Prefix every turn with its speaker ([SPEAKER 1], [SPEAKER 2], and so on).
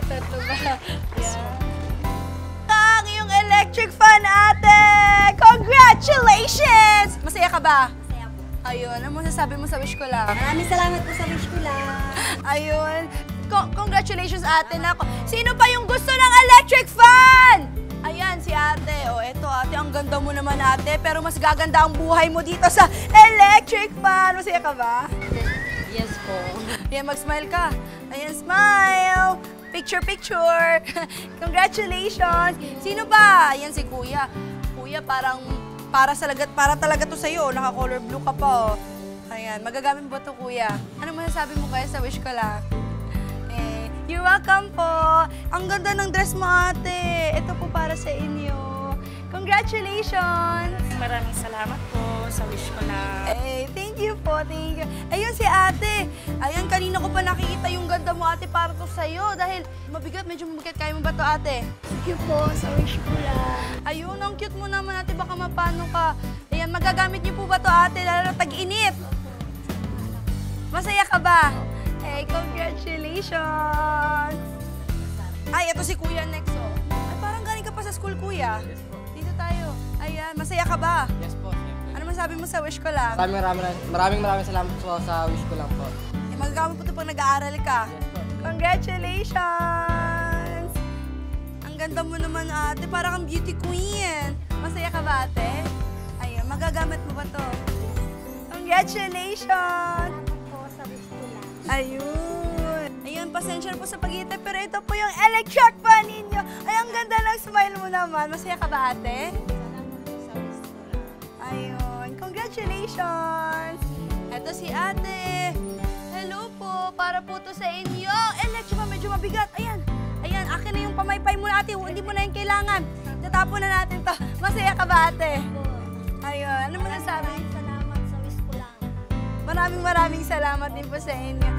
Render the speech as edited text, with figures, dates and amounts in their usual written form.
[SPEAKER 1] tatlo ba? Yeah.
[SPEAKER 2] Ang iyong electric fan, ate! Congratulations! Masaya ka ba?
[SPEAKER 1] Masaya po.
[SPEAKER 2] Ayun, ano masasabi mo sa wish ko lang?
[SPEAKER 1] Maraming salamat po sa wish ko lang.
[SPEAKER 2] Ayun. Congratulations, ate. Sino pa yung gusto ng electric fan? Ayan, si ate. O, eto, ate, ang ganda mo naman, ate. Pero mas gaganda ang buhay mo dito sa electric fan. Masaya ka ba?
[SPEAKER 1] Yes po.
[SPEAKER 2] Ayan, mag-smile ka. Ayan, smile. Picture, picture. Congratulations. Sino ba? Ayan, si kuya. Kuya, para talaga to sa'yo. Naka-color blue ka pa, oh. Ayan, magagamit mo ba to, kuya? Ano masasabi mo kaya sa wish ko lang? You're welcome po. Ang ganda ng dress mo, ate. Ito po para sa inyo. Congratulations!
[SPEAKER 1] Maraming salamat po sa wish ko lang.
[SPEAKER 2] Thank you po, thank you. Ayun si ate. Ayan, kanina ko pa nakikita yung ganda mo, ate, para to sa'yo. Dahil mabigat, medyo mabigat. Kaya mo ba to, ate?
[SPEAKER 1] Thank you po sa wish ko lang.
[SPEAKER 2] Ayun, ang cute mo naman, ate. Baka mapano ka. Ayan, magagamit niyo po ba to, ate? Lalo na tag-init. Masaya ka ba? Congratulations! Ay, ito si Kuya next, oh. Ay, parang galing ka pa sa school, Kuya.
[SPEAKER 3] Yes po.
[SPEAKER 2] Dito tayo. Ayan, masaya ka ba?
[SPEAKER 3] Yes po.
[SPEAKER 2] Ano masabi mo sa wish ko lang?
[SPEAKER 3] Maraming salamat po sa wish ko lang po.
[SPEAKER 2] Magagamit po ito pag nag-aaral ka.
[SPEAKER 3] Yes po.
[SPEAKER 2] Congratulations! Ang ganda mo naman, ate. Parang kang beauty queen. Masaya ka ba, ate? Ayun, magagamit mo ba to? Congratulations! Ayun. Ayun, pasensya na po sa pag-iitay, pero ito po yung electric fan ninyo. Ay, ang ganda ng smile mo naman. Masaya ka ba, ate? Ayun. Congratulations! Ito si ate. Hello po. Para po to sa inyo. Electric fan, medyo mabigat. Ayan. Ayan, akin na yung pamaypay mo, ate. Hindi mo na yung kailangan. Tatapon na natin to. Masaya ka ba, ate? Ayun. Ano mo nasabi?
[SPEAKER 1] Salamat sa wish ko lang.
[SPEAKER 2] Maraming salamat din po sa inyo.